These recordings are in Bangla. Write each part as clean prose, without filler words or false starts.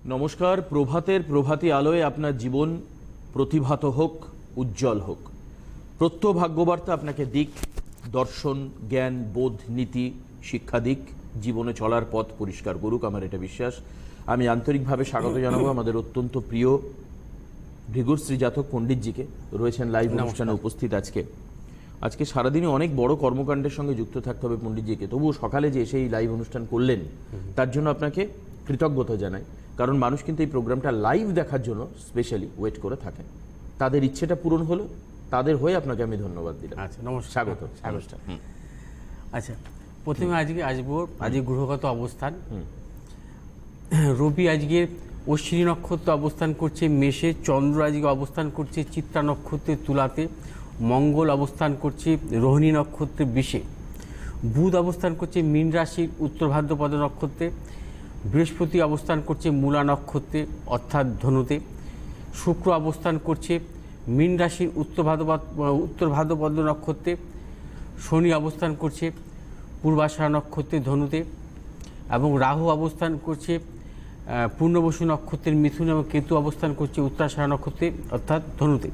নমস্কার। প্রভাতের প্রভাতী আলোয় আপনার জীবন প্রতিভাত হোক, উজ্জ্বল হোক। প্রত্যহ ভাগ্যবার্তা আপনাকে দিক, দর্শন, জ্ঞান, বোধ, নীতি, শিক্ষা দিক, জীবনে চলার পথ পরিষ্কার করুক, আমার এটা বিশ্বাস। আমি আন্তরিকভাবে স্বাগত জানাবো আমাদের অত্যন্ত প্রিয় ভৃগুশ্রী জাতক পণ্ডিতজিকে। রয়েছেন লাইভ অনুষ্ঠানে উপস্থিত। আজকে সারাদিনে অনেক বড় কর্মকাণ্ডের সঙ্গে যুক্ত থাকতে হবে পণ্ডিতজিকে, তবুও সকালে যে এসে এই লাইভ অনুষ্ঠান করলেন তার জন্য আপনাকে কৃতজ্ঞতা জানাই। কারণ মানুষ কিন্তু এই প্রোগ্রামটা লাইভ দেখার জন্য স্পেশালি ওয়েট করে থাকেন। তাদের ইচ্ছেটা পূরণ হলো, তাদের হয়ে আপনাকে আমি ধন্যবাদ দিলাম। আচ্ছা, নমস্কার। স্বাগত। আচ্ছা, প্রথমে আজকে গ্রহগত অবস্থান। রবি আজকে অশ্বিনী নক্ষত্র অবস্থান করছে মেষে, চন্দ্র আজকে অবস্থান করছে চিত্রা নক্ষত্রের তুলাতে, মঙ্গল অবস্থান করছে রোহিণী নক্ষত্রের বিষে, বুধ অবস্থান করছে মীন রাশির উত্তর ভাদ্রপদ নক্ষত্রে, বৃহস্পতি অবস্থান করছে মূলা নক্ষত্রে অর্থাৎ ধনুতে, শুক্র অবস্থান করছে মীন রাশির উত্তর ভাদ্রপদ নক্ষত্রে, শনি অবস্থান করছে পূর্বাষাঢ়া নক্ষত্রে ধনুতে, এবং রাহু অবস্থান করছে পূর্ণবসু নক্ষত্রের মিথুন, এবং কেতু অবস্থান করছে উত্তরাষাঢ়া নক্ষত্রে অর্থাৎ ধনুতে।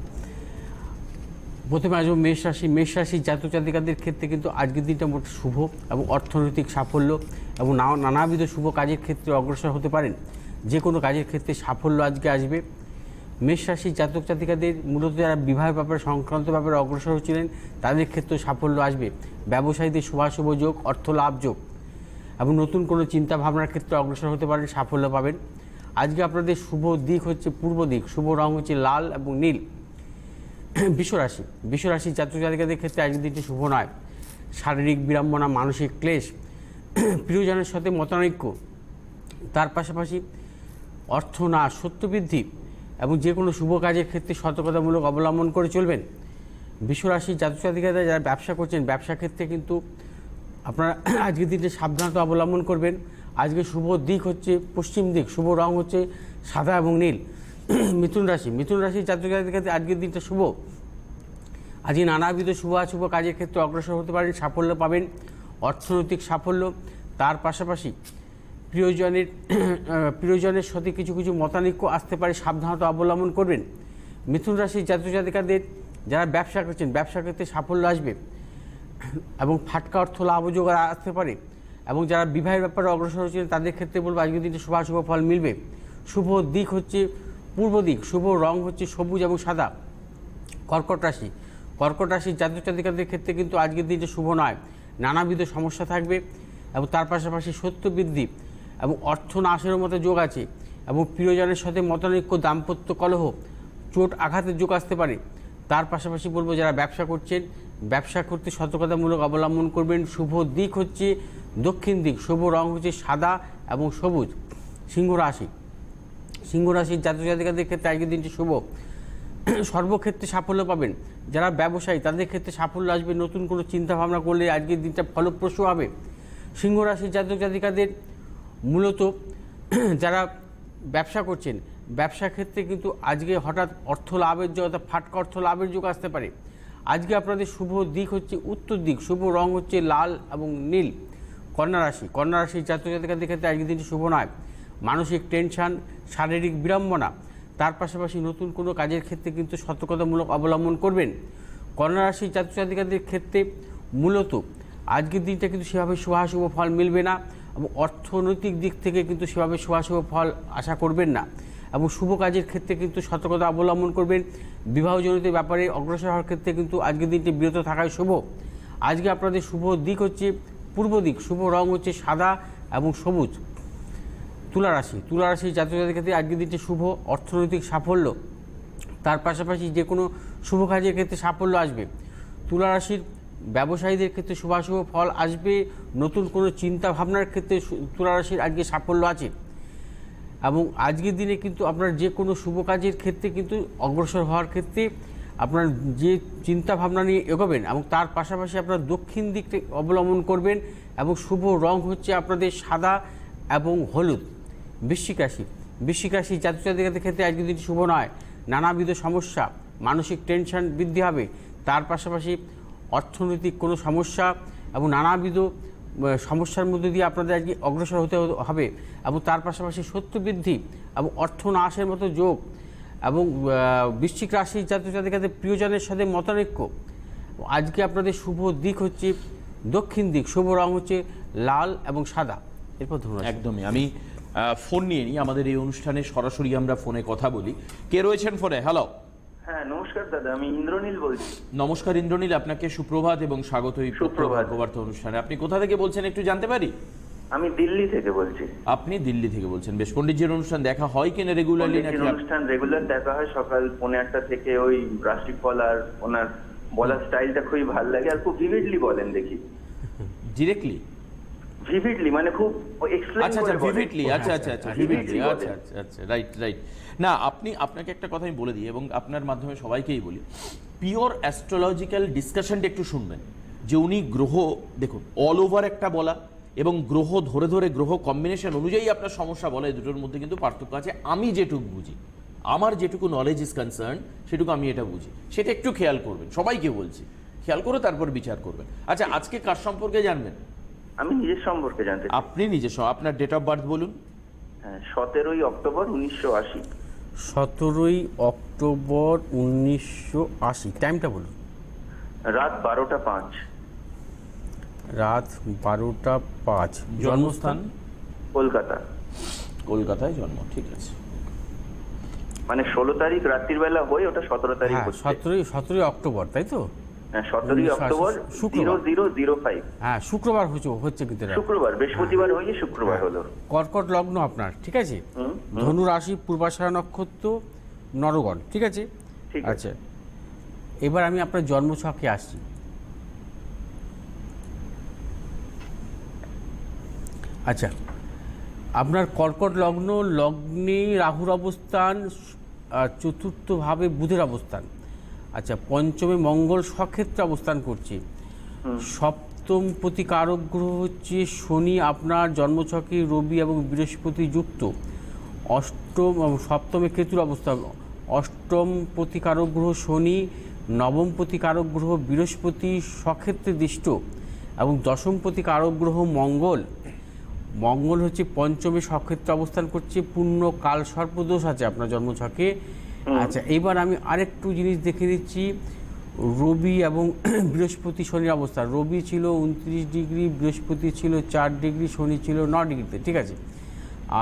প্রথমে আসবো মেষ রাশির জাতক জাতিকাদের ক্ষেত্রে কিন্তু আজকের দিনটা মোট শুভ এবং অর্থনৈতিক সাফল্য এবং নানাবিধ শুভ কাজের ক্ষেত্রে অগ্রসর হতে পারেন। যে কোনো কাজের ক্ষেত্রে সাফল্য আজকে আসবে। মেষ রাশির জাতক জাতিকাদের মূলত যারা বিবাহের ব্যাপারে সংক্রান্ত ব্যাপারে অগ্রসর হচ্ছিলেন তাদের ক্ষেত্রে সাফল্য আসবে। ব্যবসায়ীদের শুভাশুভ যোগ, অর্থ লাভ যোগ এবং নতুন কোনো চিন্তা ভাবনার ক্ষেত্রে অগ্রসর হতে পারেন, সাফল্য পাবেন। আজকে আপনাদের শুভ দিক হচ্ছে পূর্ব দিক, শুভ রং হচ্ছে লাল এবং নীল। বিশ্বরাশির জাতক জাতিকাদের ক্ষেত্রে আজকের দিনটি শুভ নয়। শারীরিক বিড়ম্বনা, মানসিক ক্লেশ, প্রিয়জনের সাথে মতানৈক্য, তার পাশাপাশি অর্থনাশ, সত্যবৃদ্ধি এবং যে কোনো শুভ কাজের ক্ষেত্রে সতর্কতামূলক অবলম্বন করে চলবেন। বিশ্বরাশির জাতক জাতিকারা যারা ব্যবসা করছেন, ব্যবসা ক্ষেত্রে কিন্তু আপনারা আজকের দিনটি সাবধানতা অবলম্বন করবেন। আজকে শুভ দিক হচ্ছে পশ্চিম দিক, শুভ রং হচ্ছে সাদা এবং নীল। মিথুন রাশির জাতক জাতিকাদের আজকের দিনটা শুভ। আজকে নানাবিধ শুভ কাজের ক্ষেত্রে অগ্রসর হতে পারেন, সাফল্য পাবেন, অর্থনৈতিক সাফল্য। তার পাশাপাশি প্রিয়জনের সাথে কিছু মতানৈক্য আসতে পারে, সাবধানতা অবলম্বন করবেন। মিথুন রাশির জাতক জাতিকাদের যারা ব্যবসা করছেন, ব্যবসা ক্ষেত্রে সাফল্য আসবে এবং ফাটকা অর্থ লাভযোগ আসতে পারে। এবং যারা বিবাহের ব্যাপারে অগ্রসর হচ্ছেন তাদের ক্ষেত্রে বলবো আজকের দিনটি শুভ ফল মিলবে। শুভ দিক হচ্ছে পূর্ব দিক, শুভ রং হচ্ছে সবুজ এবং সাদা। কর্কট রাশির জাতক জাতিকাদের ক্ষেত্রে কিন্তু আজকের দিনটা শুভ নয়। নানাবিধ সমস্যা থাকবে এবং তার পাশাপাশি সত্যবৃদ্ধি এবং অর্থ নাশের মতো যোগ আছে এবং প্রিয়জনের সাথে মতানৈক্য, দাম্পত্য কলহ, চোট আঘাতের যোগ আসতে পারে। তার পাশাপাশি বলবো যারা ব্যবসা করছেন, ব্যবসা করতে সতর্কতামূলক অবলম্বন করবেন। শুভ দিক হচ্ছে দক্ষিণ দিক, শুভ রং হচ্ছে সাদা এবং সবুজ। সিংহ রাশির জাতক জাতিকাদের ক্ষেত্রে আজকের দিনটি শুভ। সর্বক্ষেত্রে সাফল্য পাবেন। যারা ব্যবসায়ী তাদের ক্ষেত্রে সাফল্য আসবে। নতুন কোনো চিন্তাভাবনা করলে আজকের দিনটা ফলপ্রসূ হবে। সিংহ রাশির জাতক জাতিকাদের মূলত যারা ব্যবসা করছেন, ব্যবসা ক্ষেত্রে কিন্তু আজকে হঠাৎ অর্থ লাভের যোগ, অর্থাৎ ফাটকা অর্থ লাভের যোগ আসতে পারে। আজকে আপনাদের শুভ দিক হচ্ছে উত্তর দিক, শুভ রং হচ্ছে লাল এবং নীল। কন্যা রাশির জাতক জাতিকাদের ক্ষেত্রে আজকের দিনটি শুভ নয়। মানসিক টেনশন, শারীরিক বিড়ম্বনা, তার পাশাপাশি নতুন কোনো কাজের ক্ষেত্রে কিন্তু সতর্কতামূলক অবলম্বন করবেন। কন্যা রাশির জাতক জাতিকাদের ক্ষেত্রে মূলত আজকের দিনটা কিন্তু সেভাবে শুভাশুভ ফল মিলবে না এবং অর্থনৈতিক দিক থেকে কিন্তু সেভাবে শুভাশুভ ফল আশা করবেন না এবং শুভ কাজের ক্ষেত্রে কিন্তু সতর্কতা অবলম্বন করবেন। বিবাহজনিত ব্যাপারে অগ্রসর হওয়ার ক্ষেত্রে কিন্তু আজকের দিনটি বিরত থাকাই শুভ। আজকে আপনাদের শুভ দিক হচ্ছে পূর্ব দিক, শুভ রং হচ্ছে সাদা এবং সবুজ। তুলা রাশির জাতক জাতিকাদের ক্ষেত্রে আজকের দিনটি শুভ, অর্থনৈতিক সাফল্য, তার পাশাপাশি যে কোনো শুভ কাজের ক্ষেত্রে সাফল্য আসবে। তুলা রাশির ব্যবসায়ীদের ক্ষেত্রে শুভাশুভ ফল আসবে। নতুন কোনো চিন্তা ভাবনার ক্ষেত্রে তুলা রাশির আজকে সাফল্য আছে এবং আজকের দিনে কিন্তু আপনার যে কোনো শুভ কাজের ক্ষেত্রে কিন্তু অগ্রসর হওয়ার ক্ষেত্রে আপনার যে চিন্তা ভাবনা নিয়ে এগোবেন এবং তার পাশাপাশি আপনার দক্ষিণ দিকটা অবলম্বন করবেন এবং শুভ রং হচ্ছে আপনাদের সাদা এবং হলুদ। বৃশ্চিক রাশির জাতক জাতিকাদের ক্ষেত্রে আজকের দিনটি শুভ নয়। নানাবিধ সমস্যা, মানসিক টেনশন বৃদ্ধি হবে। তার পাশাপাশি অর্থনৈতিক কোনো সমস্যা এবং নানাবিধ সমস্যার মধ্যে দিয়ে আপনাদের আজকে অগ্রসর হতে হবে, এবং তার পাশাপাশি শত্রু বৃদ্ধি এবং অর্থ নাশের মতো যোগ, এবং বৃশ্চিক রাশির জাতক জাতিকাদের প্রিয়জনের সাথে মতানৈক্য। আজকে আপনাদের শুভ দিক হচ্ছে দক্ষিণ দিক, শুভ রং হচ্ছে লাল এবং সাদা। এরপর ধরুন একদমই। আমি ফোন নিয়ে নিই, আমাদের এই অনুষ্ঠানে সরাসরি আমরা ফোনে কথা বলি। কে রয়েছেন ফোনে? হ্যালো। হ্যাঁ নমস্কার দাদা, আমি ইন্দ্রনীল বলছি। নমস্কার ইন্দ্রনীল, আপনাকে সুপ্রভাত এবং স্বাগত এই ভাগ্যবার্তা অনুষ্ঠানে। আপনি কোথা থেকে বলছেন একটু জানতে পারি? আমি দিল্লি থেকে বলছি। আপনি দিল্লি থেকে বলছেন, বেশ। পণ্ডিতজির অনুষ্ঠান দেখা হয় কিনা রেগুলারলি নাকি? অনুষ্ঠান রেগুলার দেখা হয়, সকাল 8:30 থেকে। ওই রাশিফল আর ওনার বলার স্টাইলটা খুবই ভালো লাগে, আর খুব ভিভিডলি বলেন দেখি। ডিরেক্টলি ভিভিডলি মানে খুব এক্সপ্লেইন আচ্ছা করে আচ্ছা বলেন। ভিভিডলি, আচ্ছা আচ্ছা আচ্ছা ভিভিডলি, আচ্ছা আচ্ছা আচ্ছা, রাইট রাইট। না, আপনাকে একটা কথা আমি বলে দিই এবং আপনার মাধ্যমে সবাইকেই বলি, পিওর অ্যাস্ট্রোলজিক্যাল ডিসকাশনটা একটু শুনবেন। যে উনি গ্রহ দেখুন অল ওভার একটা বলা এবং গ্রহ ধরে ধরে গ্রহ কম্বিনেশন অনুযায়ী আপনার সমস্যা বলা, এই দুটোর মধ্যে কিন্তু পার্থক্য আছে। আমি যেটুকু বুঝি, আমার যেটুকু নলেজ ইজ কনসার্ন, সেটুকু আমি এটা বুঝি, সেটা একটু খেয়াল করবেন। সবাইকে বলছি খেয়াল করে তারপর বিচার করবেন। আচ্ছা, আজকে কার সম্পর্কে জানবেন? আমি নিজের সম্পর্কে জানতে চাই। আপনি নিজস্ব আপনার ডেট অফ বার্থ বলুন। হ্যাঁ, 17ই অক্টোবর 1980। 17ই অক্টোবর 1980। টাইমটা বলুন। রাত 12টা 5। রাত 12টা 5। জন্মস্থান? কলকাতা। কলকাতায় জন্ম, ঠিক আছে। মানে 16 তারিখ রাত্রির বেলা হয়ে ওটা 17 তারিখ হ্যাঁ, হচ্ছে। 17ই অক্টোবর, তাই তো? হ্যাঁ, 17ই অক্টোবর শুক্রবার। 0005। হ্যাঁ, শুক্রবার হচ্ছে কিন্তু এটা। শুক্রবার, বৃহস্পতিবার হয়ে শুক্রবার হলো। কর্কট লগ্ন আপনার, ঠিক আছে? ধনু রাশি, পূর্বাষাঢ়া নক্ষত্র, নরগণ, ঠিক আছে? ঠিক আছে। আচ্ছা, এবার আমি আপনার জন্মছকে আসছি। আচ্ছা, আপনার কর্কট লগ্ন, লগ্নে রাহুর অবস্থান, চতুর্থভাবে বুধের অবস্থান। আচ্ছা, পঞ্চমে মঙ্গল স্বক্ষেত্রে অবস্থান করছে। সপ্তম প্রতি কারক গ্রহ হচ্ছে শনি, আপনার জন্মছকে রবি এবং বৃহস্পতি যুক্ত। সপ্তমে কেতুর অবস্থান। অষ্টম প্রতি কারক গ্রহ শনি, নবম প্রতি কারক গ্রহ বৃহস্পতি স্বক্ষেত্রে দৃষ্ট, এবং দশম প্রতি কারক গ্রহ মঙ্গল। মঙ্গল হচ্ছে পঞ্চমে স্বক্ষেত্রে অবস্থান করছে। পূর্ণ কাল সর্পদোষ আছে আপনার জন্মছকে। আচ্ছা, এবার আমি আরেকটু জিনিস দেখে দিচ্ছি। রবি এবং বৃহস্পতি শনির অবস্থা। রবি ছিল 29 ডিগ্রি, বৃহস্পতি ছিল 4 ডিগ্রি, শনি ছিল 9 ডিগ্রিতে, ঠিক আছে?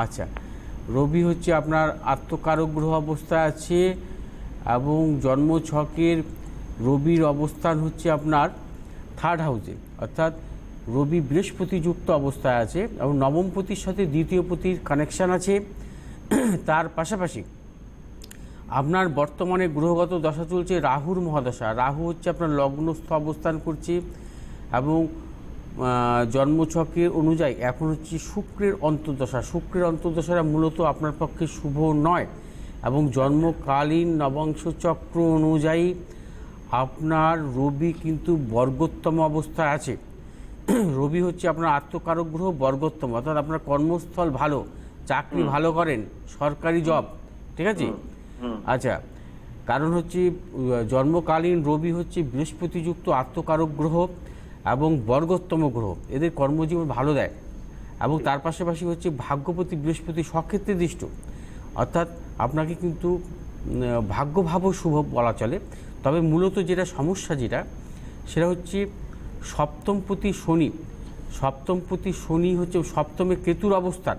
আচ্ছা, রবি হচ্ছে আপনার আত্মকারক গ্রহ অবস্থায় আছে, এবং জন্মছকের রবির অবস্থান হচ্ছে আপনার 3rd হাউসে, অর্থাৎ রবি বৃহস্পতি যুক্ত অবস্থায় আছে, এবং নবম পতির সাথে দ্বিতীয় পতির কানেকশান আছে। তার পাশাপাশি আপনার বর্তমানে গ্রহগত দশা চলছে রাহুর মহাদশা। রাহু হচ্ছে আপনার লগ্নস্থ অবস্থান করছে, এবং জন্মছকের অনুযায়ী এখন হচ্ছে শুক্রের অন্তর্দশা। শুক্রের অন্তর্দশাটা মূলত আপনার পক্ষে শুভ নয়, এবং জন্মকালীন নবাংশ চক্র অনুযায়ী আপনার রবি কিন্তু বর্গোত্তম অবস্থায় আছে। রবি হচ্ছে আপনার আত্মকারক গ্রহ, বর্গোত্তম, অর্থাৎ আপনার কর্মস্থল ভালো, চাকরি ভালো করেন, সরকারি জব, ঠিক আছে? আচ্ছা, কারণ হচ্ছে জন্মকালীন রবি হচ্ছে বৃহস্পতিযুক্ত আত্মকারক গ্রহ এবং বর্গোত্তম গ্রহ, এদের কর্মজীবন ভালো দেয়। এবং তার পাশাপাশি হচ্ছে ভাগ্যপতি বৃহস্পতি স্বক্ষেত্রে দৃষ্ট, অর্থাৎ আপনাকে কিন্তু ভাগ্যভাবও শুভ বলা চলে। তবে মূলত যেটা সমস্যা সেটা হচ্ছে সপ্তমপতি শনি। সপ্তমপতি শনি হচ্ছে সপ্তমে কেতুর অবস্থান,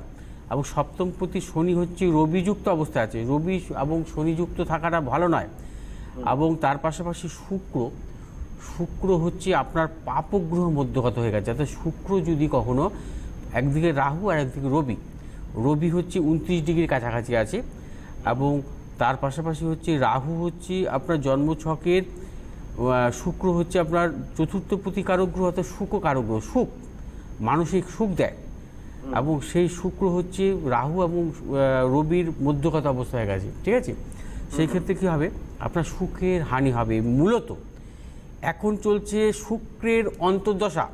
এবং সপ্তমপতি শনি হচ্ছে রবিযুক্ত অবস্থায় আছে। রবি এবং শনিযুক্ত থাকাটা ভালো নয়। এবং তার পাশাপাশি শুক্র হচ্ছে আপনার পাপগ্রহ মধ্যগত হয়ে গেছে, অর্থাৎ শুক্র যদি কখনো একদিকে রাহু আর একদিকে রবি হচ্ছে 29 ডিগ্রির কাছাকাছি আছে, এবং তার পাশাপাশি হচ্ছে রাহু হচ্ছে আপনার জন্মছকের, শুক্র হচ্ছে আপনার চতুর্থ প্রতিকারক গ্রহ, অর্থাৎ সুখকারক গ্রহ, সুখ, মানসিক সুখ দেয়। এবং সেই শুক্র হচ্ছে রাহু এবং রবির মধ্যগত অবস্থা হয়ে গেছে, ঠিক আছে? সেই ক্ষেত্রে কী হবে, আপনার সুখের হানি হবে। মূলত এখন চলছে শুক্রের অন্তর্দশা।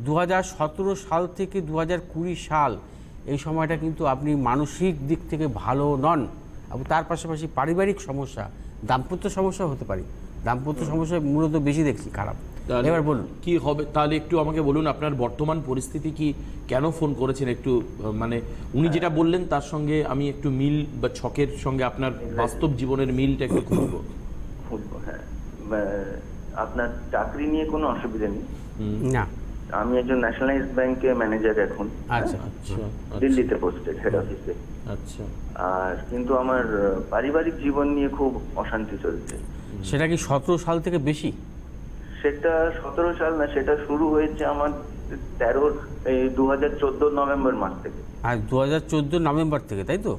2017 সাল থেকে 2020 সাল, এই সময়টা কিন্তু আপনি মানসিক দিক থেকে ভালো নন, এবং তার পাশাপাশি পারিবারিক সমস্যা, দাম্পত্য সমস্যা হতে পারে। দাম্পত্য সমস্যা মূলত বেশি দেখছি খারাপ, তাহলে এবার বলুন। কি হবে, তাহলে একটু আমাকে বলুন আপনার বর্তমান পরিস্থিতি কি, কেন ফোন করেছেন একটু, মানে উনি যেটা বললেন তার সঙ্গে আমি একটু মিল বা ছকের সঙ্গে আপনার বাস্তব জীবনের মিলটা একটু খুঁজবো। হ্যাঁ, আপনার চাকরি নিয়ে কোনো অসুবিধা নেই। না। আমি একজন ন্যাশনালাইজ ব্যাংকে ম্যানেজার এখন। আচ্ছা। আচ্ছা দিল্লিতে পোস্টেড, হেড অফিসে। আচ্ছা। আর কিন্তু আমার পারিবারিক জীবন নিয়ে খুব অশান্তি চলছে। সেটা কি 17 সাল থেকে বেশি? সেটা 17 সাল না, সেটা শুরু হয়েছে আমার 2014 নভেম্বর মাস থেকে। আর 2014 নভেম্বর থেকে, তাই তো?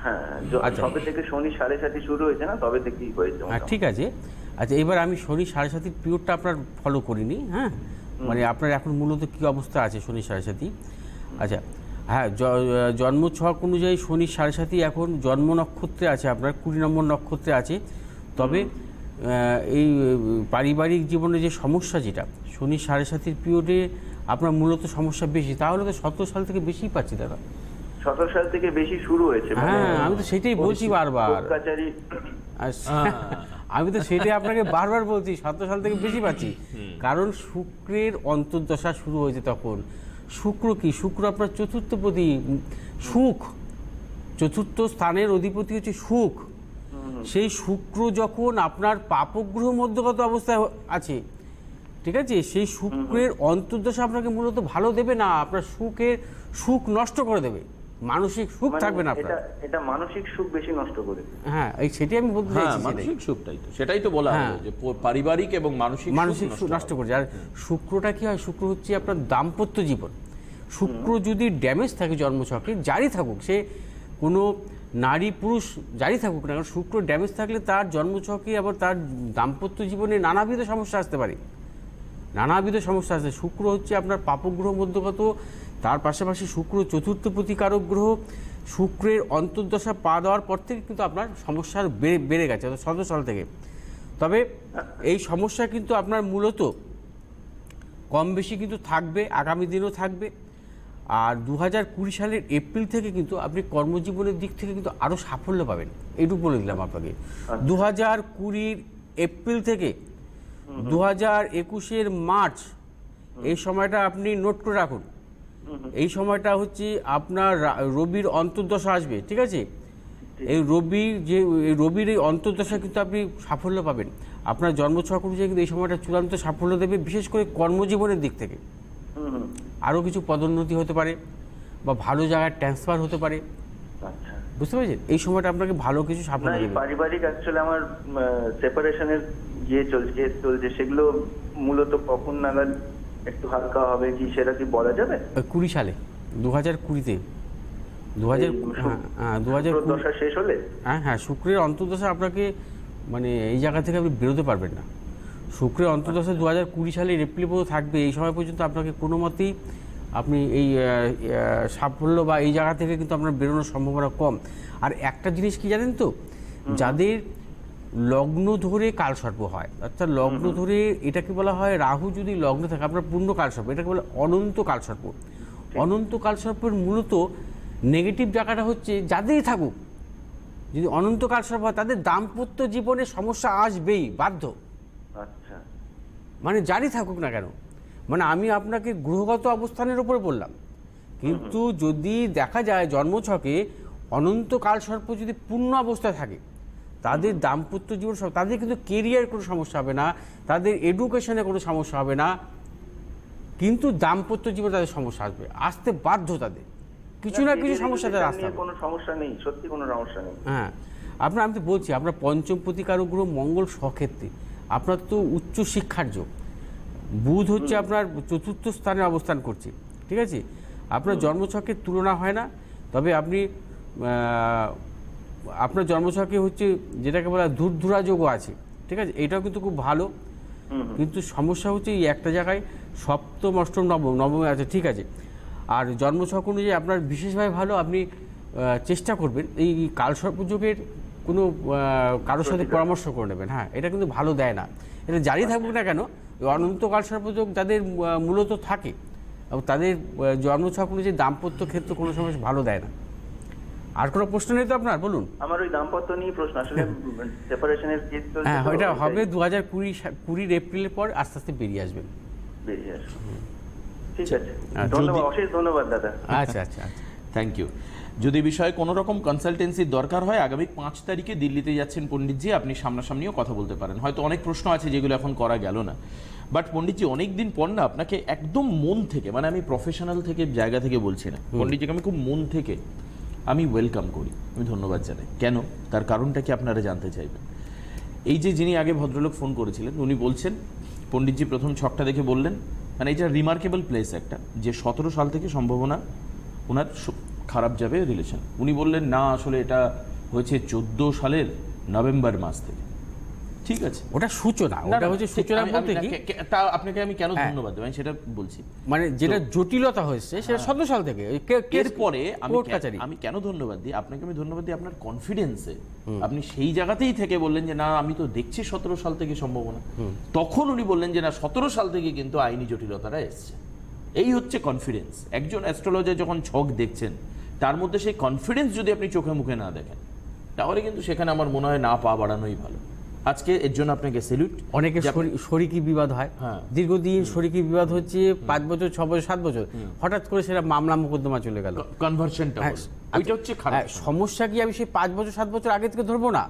হ্যাঁ, আচ্ছা। সবে থেকে শনি 7.5 শুরু হয়েছে না, তবে থেকেই হয়েছে। ঠিক আছে। আচ্ছা, এবার আমি শনি 7.5 পিরিয়ডটা আপনার ফলো করিনি। হ্যাঁ, মানে আপনার এখন মূলত কি অবস্থা আছে শনি 7.5? আচ্ছা, হ্যাঁ, জন্ম ছক অনুযায়ী শনি 7.5 এখন জন্ম নক্ষত্রে আছে, আপনার 20 নম্বর নক্ষত্রে আছে। তবে এই পারিবারিক জীবনে যে সমস্যা, যেটা শনি 7.5 পিরিয়ডে আপনার মূলত সমস্যা বেশি, তাহলে তো 17 সাল থেকে বেশি পাচ্ছি দাদা। 17 সাল থেকে বেশি শুরু হয়েছে। হ্যাঁ, আমি তো সেটাই বলছি বারবার। আমি তো সেটাই আপনাকে বারবার বলছি, 17 সাল থেকে বেশি পাচ্ছি। কারণ শুক্রের অন্তর্দশা শুরু হয়েছে তখন। শুক্র কি? শুক্র আপনার চতুর্থপতি, সুখ, চতুর্থ স্থানের অধিপতি হচ্ছে সুখ। সেই শুক্র যখন আপনার পাপগ্রহ মধ্যগত অবস্থায় আছে, ঠিক আছে, সেই শুক্রের অন্তর্দশা আপনাকে মূলত ভালো দেবে না, আপনার সুখ নষ্ট করে দেবে, মানসিক সুখ থাকবে না আপনার। এটা মানসিক সুখ বেশি নষ্ট করে। হ্যাঁ, সেটাই আমি বলতে চাইছি। মানসিক সুখটাই তো, সেটাই তো বলা হলো যে পারিবারিক এবং মানসিক সুখ নষ্ট করে। আর শুক্রটা কি হয়? শুক্র হচ্ছে আপনার দাম্পত্য জীবন। শুক্র যদি ড্যামেজ থাকে জন্মছকে, যারই থাকুক, সে কোনো নারী পুরুষ যারই থাকুক না, কারণ শুক্র ড্যামেজ থাকলে তার জন্মছকে আবার তার দাম্পত্য জীবনে নানাবিধ সমস্যা আসতে পারে, নানাবিধ সমস্যা আসে। শুক্র হচ্ছে আপনার পাপগ্রহ মধ্যগত, তার পাশাপাশি শুক্র চতুর্থ প্রতিকারক গ্রহ। শুক্রের অন্তর্দশা পা দেওয়ার পর থেকে কিন্তু আপনার সমস্যা বেড়ে গেছে 17 সাল থেকে। তবে এই সমস্যা কিন্তু আপনার মূলত কম বেশি কিন্তু থাকবে, আগামী দিনও থাকবে। আর 2020 সালের এপ্রিল থেকে কিন্তু আপনি কর্মজীবনের দিক থেকে কিন্তু আরও সাফল্য পাবেন, এইটুকু বলে দিলাম আপনাকে। 2020 এপ্রিল থেকে 2021 মার্চ, এই সময়টা আপনি নোট করে রাখুন। এই সময়টা হচ্ছে আপনার রবির অন্তর্দশা আসবে, ঠিক আছে? এই রবির এই অন্তর্দশা কিন্তু আপনি সাফল্য পাবেন। আপনার জন্মছক অনুযায়ী কিন্তু এই সময়টা চূড়ান্ত সাফল্য দেবে, বিশেষ করে কর্মজীবনের দিক থেকে। আরও কিছু পদোন্নতি হতে পারে বা ভালো জায়গায় ট্রান্সফার হতে পারে, বুঝতে পেরেছেন? এই সময়টা আপনাকে ভালো কিছু সাফল্য দেবে। পারিবারিক অ্যাকচুয়ালি আমার সেপারেশনের যে চলছে, সেগুলো মূলত কখন নাগাদ একটু হালকা হবে কি, সেটা কি বলা যাবে? 20 সালে, 2020-তে, 2020 শেষ হলে। হ্যাঁ, শুক্রের অন্তর্দশা আপনাকে, মানে এই জায়গা থেকে আপনি বেরোতে পারবেন না। শুক্রের অন্তর্দশা 2020 সালের এপ্রিল পর্যন্ত থাকবে। এই সময় পর্যন্ত আপনাকে কোনো মতেই আপনি এই সাফল্য বা এই জায়গা থেকে কিন্তু আপনার বেরোনোর সম্ভাবনা কম। আর একটা জিনিস কি জানেন তো, যাদের লগ্ন ধরে কালসর্প হয়, অর্থাৎ লগ্ন ধরে, এটাকে বলা হয় রাহু যদি লগ্ন থাকে আপনার পূর্ণ কালসর্প, এটাকে বলে অনন্ত কালসর্প। অনন্ত কালসর্পের মূলত নেগেটিভ জায়গাটা হচ্ছে, যাদেরই থাকুক, যদি অনন্ত কালসর্প হয় তাদের দাম্পত্য জীবনে সমস্যা আসবেই, বাধ্য। আচ্ছা, মানে যারই থাকুক না কেন, মানে আমি আপনাকে গ্রহগত অবস্থানের উপরে বললাম, কিন্তু যদি দেখা যায় জন্মছকে অনন্ত কালসর্প যদি পূর্ণ অবস্থায় থাকে, তাদের দাম্পত্য জীবন, তাদের কিন্তু কেরিয়ার কোনো সমস্যা হবে না, তাদের এডুকেশনে কোনো সমস্যা হবে না, কিন্তু দাম্পত্য জীবনে তাদের সমস্যা আসতে বাধ্য, তাদের কিছু না কিছু সমস্যা তাদের আসতে হবে। কোনো সমস্যা নেই, সত্যি কোনো সমস্যা নেই। হ্যাঁ, আমি তো বলছি, আপনার পঞ্চম প্রতিকারক গ্রহ মঙ্গল স্বক্ষেত্রে, আপনার তো উচ্চ শিক্ষার যোগ। বুধ হচ্ছে আপনার চতুর্থ স্থানে অবস্থান করছে, ঠিক আছে? আপনার জন্মছকের তুলনা হয় না, তবে আপনি আপনার জন্মছকে হচ্ছে যেটাকে বলা ধূর্ধুরা যোগও আছে, ঠিক আছে? এটাও কিন্তু খুব ভালো, কিন্তু সমস্যা হচ্ছে এই একটা জায়গায় সপ্তম, অষ্টম, নবমে আছে, ঠিক আছে? আর জন্মছক অনুযায়ী আপনার বিশেষভাবে ভালো, আপনি চেষ্টা করবেন এই কালসর্পযোগের কোনো কারোর সাথে পরামর্শ করে নেবেন। হ্যাঁ, এটা কিন্তু ভালো দেয় না, এটা জারি থাকুক না কেন, অনন্ত কালসর্পযোগ যাদের মূলত থাকে, এবং তাদের জন্মছক অনুযায়ী দাম্পত্য ক্ষেত্রে কোনো সমস্যা ভালো দেয় না, আর কোনো প্রশ্ন নেই তো আপনার? বলুন। আমার ওই দাম্পত্য নিয়ে প্রশ্ন, আসলে সেপারেশনের কেস চলছে। হ্যাঁ, এটা হবে 2020 এপ্রিলের পর আস্তে আস্তে বেরিয়ে আসবেন। বেরিয়ে আসবে, ঠিক আছে। ধন্যবাদ, অশেষ ধন্যবাদ দাদা। আচ্ছা আচ্ছা আচ্ছা, থ্যাংক ইউ। যদি বিষয়ে কোনো রকম কনসালটেন্সির দরকার হয়, আগামী 5 তারিখে দিল্লিতে যাচ্ছেন পণ্ডিতজি, আপনি সামনাসামনিও কথা বলতে পারেন। হয়তো অনেক প্রশ্ন আছে যেগুলো এখন করা গেল না, বাট পণ্ডিতজি অনেক দিন পর না আপনাকে একদম মন থেকে, মানে আমি প্রফেশনাল থেকে জায়গা থেকে বলছি না, পণ্ডিতজিকে আমি খুব মন থেকে আমি ওয়েলকাম করি, আমি ধন্যবাদ জানাই। কেন, তার কারণটা কি আপনারা জানতে চাইবেন। এই যে যিনি আগে ভদ্রলোক ফোন করেছিলেন, উনি বলছেন, পণ্ডিতজি প্রথম ছকটা দেখে বললেন, মানে এটা রিমার্কেবল প্লেস একটা, যে 17 সাল থেকে সম্ভাবনা ওনার খারাপ যাবে রিলেশন। উনি বললেন না, আসলে এটা হয়েছে 14 সালের নভেম্বর মাস থেকে। ঠিক আছে, ওটা সূচনা, ওটা হচ্ছে সূচনা বলতে কি, তা আপনাকে আমি কেন ধন্যবাদ দেব, আমি সেটা বলছি। মানে যেটা জটিলতা হয়েছে সেটা 17 সাল থেকে। এরপরে আমি কেন ধন্যবাদ দিই আপনাকে, আমি ধন্যবাদ দিই আপনার কনফিডেন্সে। আপনি সেই জায়গাতেই থেকে বললেন যে না, আমি তো দেখছি 17 সাল থেকে সম্ভাবনা। তখন উনি বললেন যে না, 17 সাল থেকে কিন্তু আইনি জটিলতাটা এসছে। এই হচ্ছে কনফিডেন্স। একজন অ্যাস্ট্রোলজার যখন ছক দেখছেন, তার মধ্যে সেই কনফিডেন্স যদি আপনি চোখে মুখে না দেখেন, তাহলে কিন্তু সেখানে আমার মনে হয় না পা বাড়ানোই ভালো। আজকে এর জন্য আপনাকে স্যালুট। অনেকে শরিকি বিবাদ হয়, দীর্ঘদিন শরিকি বিবাদ হচ্ছে, 5 বছর 6 বছর 7 বছর, হঠাৎ করে সেটা মামলা মোকদ্দমা চলে গেল, কনভার্সনটা ওইটা হচ্ছে খারাপ। সমস্যা কি আমি সেই 5 বছর 7 বছর আগে থেকে ধরবো না,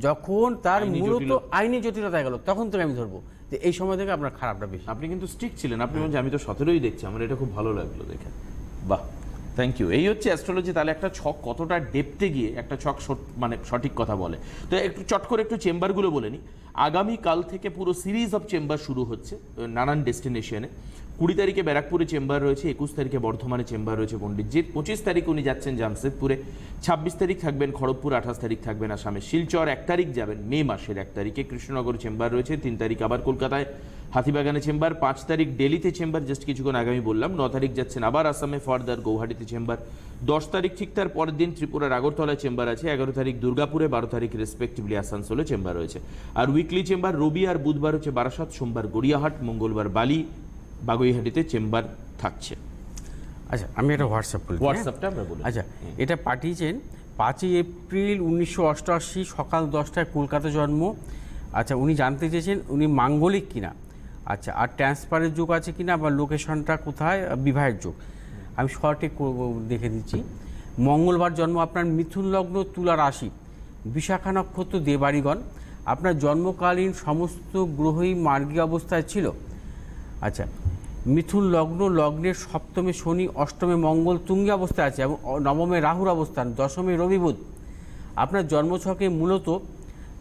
যখন তার মূলত আইনি জটিলতা গেল তখন থেকে আমি ধরবো। যে এই সময় থেকে আপনার খারাপটা বেশি। আপনি কিন্তু স্ট্রিক ছিলেন, আপনি বলছেন আমি তো 17ই দেখছি, আমার এটা খুব ভালো লাগলো দেখে, বাহ, থ্যাংক ইউ। এই হচ্ছে অ্যাস্ট্রোলজি। তাহলে একটা ছক কতটা ডেপথে গিয়ে একটা ছক মানে সঠিক কথা বলে। তো একটু চট করে একটু চেম্বারগুলো বলে নিই। আগামীকাল থেকে পুরো সিরিজ অফ চেম্বার শুরু হচ্ছে নানান ডেস্টিনেশনে। 20 তারিখে ব্যারাকপুরে চেম্বার রয়েছে, 21 তারিখে বর্ধমানে চেম্বার রয়েছে পণ্ডিতজির, 25 তারিখ উনি যাচ্ছেন জামশেদপুরে, 26 তারিখ থাকবেন খড়গপুর, 28 তারিখ থাকবেন আসামে শিলচর, 1 তারিখ যাবেন মে মাসের 1 তারিখে কৃষ্ণনগর চেম্বার রয়েছে, 3 তারিখ আবার কলকাতায় হাতিবাগানে চেম্বার, 5 তারিখ দিল্লিতে চেম্বার, জাস্ট কিছুক্ষণ আগে আমি বললাম, 9 তারিখ যাচ্ছেন আবার আসামে ফার্দার গৌহাটিতে চেম্বার, 10 তারিখ ঠিক তার পরের দিন ত্রিপুরার আগরতলায় চেম্বার আছে, 11 তারিখ দুর্গাপুরে, 12 তারিখ রেসপেক্টিভলি আসানসোলে চেম্বার রয়েছে। আর উইকলি চেম্বার রবি আর বুধবার হচ্ছে বারাসাত, সোমবার গড়িয়াহাট, মঙ্গলবার বালি, বাগুইহাটিতে চেম্বার থাকছে। আচ্ছা, আমি একটা হোয়াটসঅ্যাপটা আমরা বলি। আচ্ছা, এটা পাঠিয়েছেন 5ই এপ্রিল 1988 সকাল 10টায় কলকাতা জন্ম। আচ্ছা, উনি জানতে চেয়েছেন উনি মাঙ্গলিক কিনা, আচ্ছা, আর ট্রান্সফারের যোগ আছে কিনা, বা লোকেশনটা কোথায়, বিবাহের যোগ। আমি শর্টে দেখে দিচ্ছি। মঙ্গলবার জন্ম আপনার, মিথুন লগ্ন, তুলা রাশি, বিশাখা নক্ষত্র, দেবাড়িগণ। আপনার জন্মকালীন সমস্ত গ্রহই মার্গী অবস্থায় ছিল। আচ্ছা, মিথুন লগ্ন, লগ্নের সপ্তমে শনি, অষ্টমে মঙ্গল তুঙ্গী অবস্থায় আছে, এবং নবমে রাহুর অবস্থান, দশমে রবি বুধ। আপনার জন্মছকে মূলত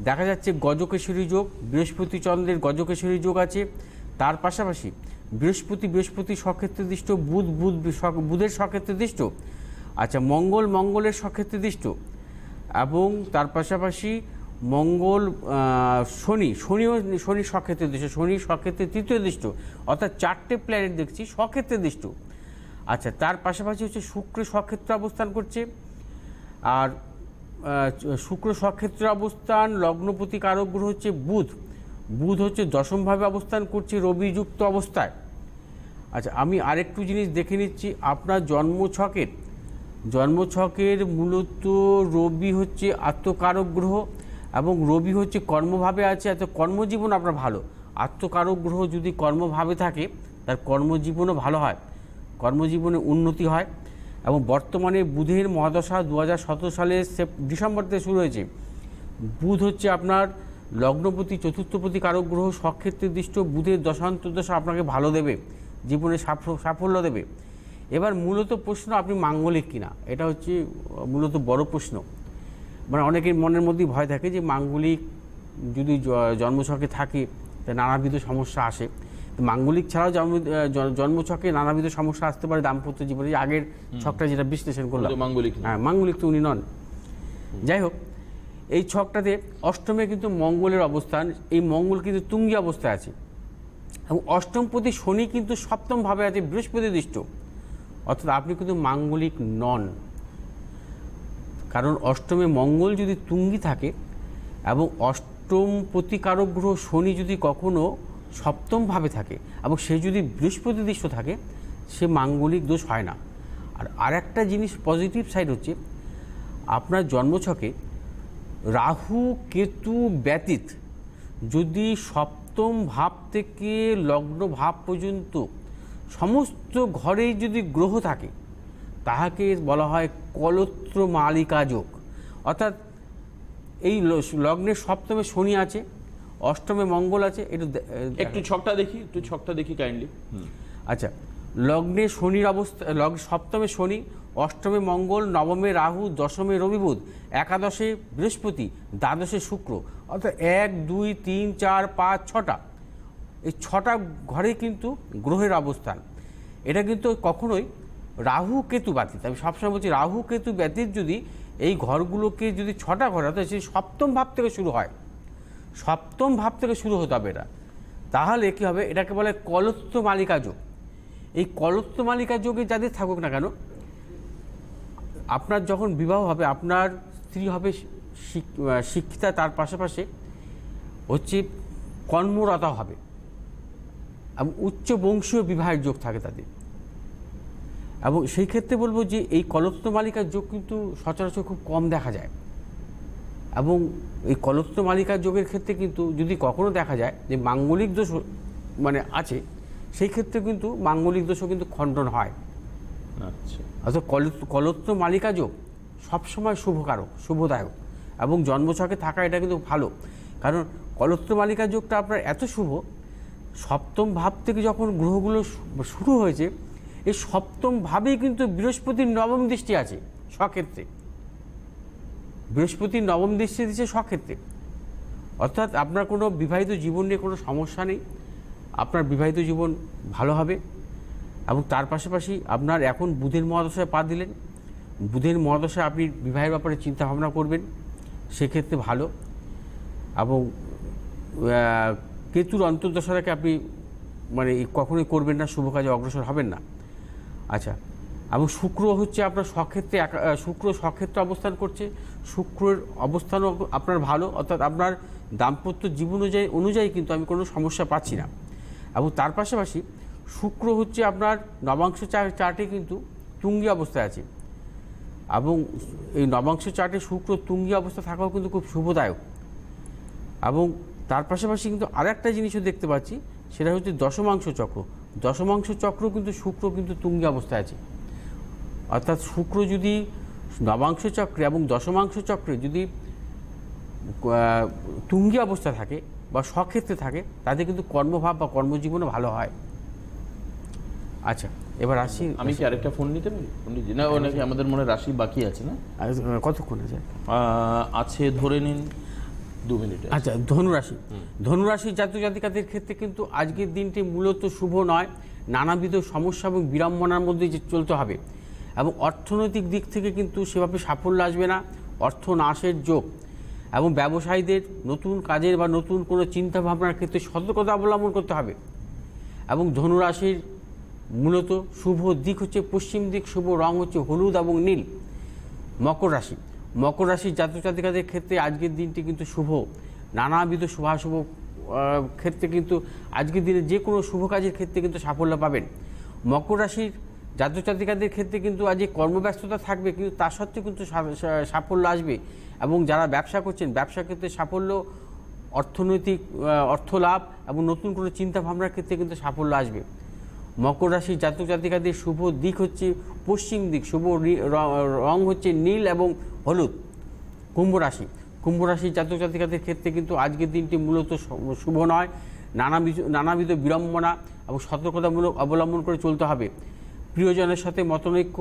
দেখা যাচ্ছে গজকেশরী যোগ, বৃহস্পতি চন্দ্রের গজকেশরী যোগ আছে। তার পাশাপাশি বৃহস্পতি স্বক্ষেত্রে দৃষ্ট, বুধের স্বক্ষেত্রে দৃষ্ট, আচ্ছা, মঙ্গলের স্বক্ষেত্রে দৃষ্ট, এবং তার পাশাপাশি মঙ্গল শনি স্বক্ষেত্রে দৃষ্ট, শনি স্বক্ষেত্রে তৃতীয় দৃষ্ট, অর্থাৎ 4টে প্ল্যানেট দেখছি স্বক্ষেত্রে দৃষ্ট। আচ্ছা, তার পাশাপাশি হচ্ছে শুক্র স্বক্ষেত্রে অবস্থান করছে, আর শুক্র স্বক্ষেত্রে অবস্থান, লগ্নপতি কারক গ্রহ হচ্ছে বুধ হচ্ছে দশমভাবে অবস্থান করছে রবিযুক্ত অবস্থায়। আচ্ছা, আমি আরেকটু জিনিস দেখে নিচ্ছি। আপনার জন্মছকের মূলত রবি হচ্ছে আত্মকারক গ্রহ, এবং রবি হচ্ছে কর্মভাবে আছে, এত কর্মজীবন আপনার ভালো। আত্মকারক গ্রহ যদি কর্মভাবে থাকে, তার কর্মজীবনও ভালো হয়, কর্মজীবনে উন্নতি হয়। এবং বর্তমানে বুধের মহাদশা 2017 সালে ডিসেম্বর থেকে শুরু হয়েছে। বুধ হচ্ছে আপনার লগ্নপতি, চতুর্থপতি কারক গ্রহ, স্বক্ষেত্রে দৃষ্ট। বুধের দশান্তর্দশা আপনাকে ভালো দেবে, জীবনে সাফল্য দেবে। এবার মূলত প্রশ্ন, আপনি মাঙ্গলিক কিনা, এটা হচ্ছে মূলত বড় প্রশ্ন। মানে অনেকের মনের মধ্যেই ভয় থাকে যে মাঙ্গলিক যদি জন্মছকে থাকে তা নানাবিধ সমস্যা আসে। মাঙ্গলিক ছাড়াও জন্মছকে নানাবিধ সমস্যা আসতে পারে দাম্পত্য জীবনে। আগের ছকটা যেটা বিশ্লেষণ করলাম, হ্যাঁ, মাঙ্গলিক তো উনি নন। যাই হোক, এই ছকটাতে অষ্টমে কিন্তু মঙ্গলের অবস্থান, এই মঙ্গল কিন্তু তুঙ্গী অবস্থায় আছে, এবং অষ্টমপতি শনি কিন্তু সপ্তমভাবে আছে বৃহস্পতি দৃষ্ট, অর্থাৎ আপনি কিন্তু মাঙ্গলিক নন। কারণ অষ্টমে মঙ্গল যদি তুঙ্গী থাকে এবং অষ্টম প্রতিকারক গ্রহ শনি যদি কখনো সপ্তমভাবে থাকে এবং সে যদি বৃহস্পতি দৃষ্ট থাকে, সে মাঙ্গলিক দোষ হয় না। আর আরেকটা জিনিস পজিটিভ সাইড হচ্ছে, আপনার জন্মছকে রাহু কেতু ব্যতীত যদি সপ্তম ভাব থেকে লগ্ন ভাব পর্যন্ত সমস্ত ঘরেই যদি গ্রহ থাকে তাহাকে বলা হয় কলত্র মালিকা যোগ। অর্থাৎ এই লগ্নের সপ্তমে শনি আছে, অষ্টমে মঙ্গল আছে। একটু ছকটা দেখি কাইন্ডলি। আচ্ছা, লগ্নে শনির অবস্থা, সপ্তমে শনি, অষ্টমে মঙ্গল, নবমে রাহু, দশমে রবি বুধ, একাদশে বৃহস্পতি, দ্বাদশে শুক্র, অর্থাৎ 1 2 3 4 5 6টা, এই 6টা ঘরে কিন্তু গ্রহের অবস্থান। এটা কিন্তু কখনোই রাহু কেতু ব্যতীত, আমি সবসময় বলছি রাহু কেতু ব্যতীত যদি এই ঘরগুলোকে যদি 6টা ঘর, অর্থাৎ সেই সপ্তম ভাব থেকে শুরু হয়, সপ্তম ভাব থেকে শুরু হতে হবে এটা, তাহলে কী হবে, এটাকে বলে কলত্র মালিকা যোগ। এই কলত্র মালিকা যোগে যাদের থাকুক না কেন, আপনার যখন বিবাহ হবে আপনার স্ত্রী হবে শিক্ষিতা, তার পাশাপাশি হচ্ছে কর্মরতা হবে এবং উচ্চ বংশীয় বিবাহের যোগ থাকে তাদের। এবং সেই ক্ষেত্রে বলবো যে এই কলত্র মালিকার যোগ কিন্তু সচরাচর খুব কম দেখা যায়। এবং এই কলত্র মালিকার যোগের ক্ষেত্রে কিন্তু যদি কখনো দেখা যায় যে মাঙ্গলিক দোষ মানে আছে, সেই ক্ষেত্রে কিন্তু মাঙ্গলিক দোষও কিন্তু খণ্ডন হয়। আচ্ছা, অর্থাৎ কলত্র মালিকা যোগ সবসময় শুভকারক, শুভদায়ক, এবং জন্মছকে থাকা এটা কিন্তু ভালো। কারণ কলত্র মালিকা যোগটা আপনার এত শুভ, সপ্তম ভাব থেকে যখন গ্রহগুলো শুরু হয়েছে, এই সপ্তম ভাবেই কিন্তু বৃহস্পতির নবম দৃষ্টি আছে স্বক্ষেত্রে, বৃহস্পতির নবম দৃষ্টি দিচ্ছে স্বক্ষেত্রে। অর্থাৎ আপনার কোনো বিবাহিত জীবন নিয়ে কোনো সমস্যা নেই, আপনার বিবাহিত জীবন ভালো হবে। এবং তার পাশাপাশি আপনার এখন বুধের মহাদশায় পা দিলেন, বুধের মহাদশায় আপনি বিবাহের ব্যাপারে চিন্তা ভাবনা করবেন, সেক্ষেত্রে ভালো। এবং কেতুর অন্তর্দশাটাকে আপনি মানে কখনোই করবেন না, শুভ কাজে অগ্রসর হবেন না। আচ্ছা, এবং শুক্র হচ্ছে আপনার স্বক্ষেত্রে, শুক্র স্বক্ষেত্রে অবস্থান করছে, শুক্রের অবস্থানও আপনার ভালো, অর্থাৎ আপনার দাম্পত্য জীবন অনুযায়ী কিন্তু আমি কোনো সমস্যা পাচ্ছি না। এবং তার পাশাপাশি শুক্র হচ্ছে আপনার নবাংশ চার্টে কিন্তু তুঙ্গি অবস্থায় আছে, এবং এই নবাংশ চার্টে শুক্র তুঙ্গি অবস্থা থাকাও কিন্তু খুব শুভদায়ক। এবং তার পাশাপাশি কিন্তু আরেকটা জিনিসও দেখতে পাচ্ছি, সেটা হচ্ছে দশমাংশ চক্র। দশমাংশ চক্র কিন্তু শুক্র কিন্তু তুঙ্গি অবস্থায় আছে। অর্থাৎ শুক্র যদি নবাংশ চক্রে এবং দশমাংশ চক্রে যদি তুঙ্গি অবস্থা থাকে বা স্বক্ষেত্রে থাকে, তাতে কিন্তু কর্মভাব বা কর্মজীবনও ভালো হয়। আচ্ছা, এবার আসি, আমি কি আরেকটা ফোন নিতে পারি? না, ও নাকি আমাদের মনে রাশি বাকি আছে না? কতক্ষণ আছে? আছে ধরে নিন 2 মিনিট। আচ্ছা, ধনুরাশি, ধনুরাশি জাতক জাতিকাদের ক্ষেত্রে কিন্তু আজকের দিনটি মূলত শুভ নয়, নানাবিধ সমস্যা এবং বিড়ম্বনার মধ্যে যে চলতে হবে। এবং অর্থনৈতিক দিক থেকে কিন্তু সেভাবে সাফল্য আসবে না, অর্থ নাশের যোগ। এবং ব্যবসায়ীদের নতুন কাজের বা নতুন কোনো চিন্তাভাবনার ক্ষেত্রে সতর্কতা অবলম্বন করতে হবে। এবং ধনুরাশির মূলত শুভ দিক হচ্ছে পশ্চিম দিক, শুভ রং হচ্ছে হলুদ এবং নীল। মকর রাশি, মকর রাশির জাতক জাতিকাদের ক্ষেত্রে আজকের দিনটি কিন্তু শুভ, নানাবিধ শুভাশুভ ক্ষেত্রে কিন্তু আজকের দিনে যে কোনো শুভ কাজের ক্ষেত্রে কিন্তু সাফল্য পাবেন। মকর রাশির জাতক জাতিকাদের ক্ষেত্রে কিন্তু আজকে কর্মব্যস্ততা থাকবে, কিন্তু তার সত্ত্বেও কিন্তু সাফল্য আসবে। এবং যারা ব্যবসা করছেন, ব্যবসা ক্ষেত্রে সাফল্য, অর্থনৈতিক অর্থ লাভ এবং নতুন কোনো চিন্তাভাবনার ক্ষেত্রে কিন্তু সাফল্য আসবে। মকর রাশির জাতক জাতিকাদের শুভ দিক হচ্ছে পশ্চিম দিক, শুভ রং হচ্ছে নীল এবং হলুদ। কুম্ভ রাশি, কুম্ভ রাশির জাতক জাতিকাদের ক্ষেত্রে কিন্তু আজকের দিনটি মূলত শুভ নয়, নানাবিধ বিড়ম্বনা এবং সতর্কতামূলক অবলম্বন করে চলতে হবে। প্রিয়জনের সাথে মতনৈক্য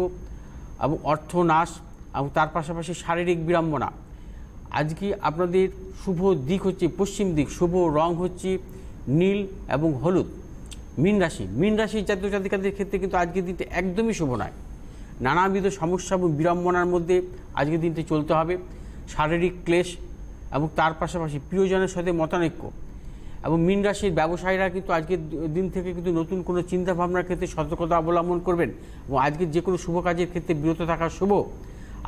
এবং অর্থ নাশ এবং তার পাশাপাশি শারীরিক বিড়ম্বনা। আজকে আপনাদের শুভ দিক হচ্ছে পশ্চিম দিক, শুভ রং হচ্ছে নীল এবং হলুদ। মীন রাশি, মীন রাশির জাতক জাতিকাদের ক্ষেত্রে কিন্তু আজকের দিনটি একদমই শুভ নয়, নানাবিধ সমস্যা এবং বিড়ম্বনার মধ্যে আজকের দিনটি চলতে হবে। শারীরিক ক্লেশ এবং তার পাশাপাশি প্রিয়জনের সাথে মতানৈক্য। এবং মীন রাশির ব্যবসায়ীরা কিন্তু আজকের দিন থেকে কিন্তু নতুন কোনো চিন্তাভাবনার ক্ষেত্রে সতর্কতা অবলম্বন করবেন এবং আজকের যে কোনো শুভ কাজের ক্ষেত্রে বিরত থাকা শুভ।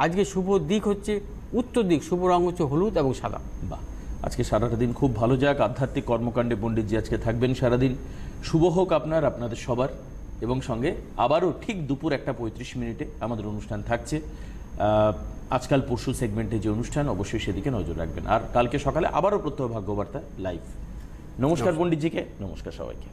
আজকে শুভ দিক হচ্ছে উত্তর দিক, শুভ রং হচ্ছে হলুদ এবং সাদা। বাহ, আজকে সারাটা দিন খুব ভালো যাক, আধ্যাত্মিক কর্মকাণ্ডে পণ্ডিতজি আজকে থাকবেন সারাদিন। শুভ হোক আপনাদের সবার। এবং সঙ্গে আবারও ঠিক দুপুর 1:35 আমাদের অনুষ্ঠান থাকছে। আজকাল পরশু সেগমেন্টে যে অনুষ্ঠান, অবশ্যই সেদিকে নজর রাখবেন। আর কালকে সকালে আবারও প্রত্যহ ভাগ্যবার্তা লাইভ। নমস্কার পণ্ডিতজিকে, নমস্কার সবাইকে।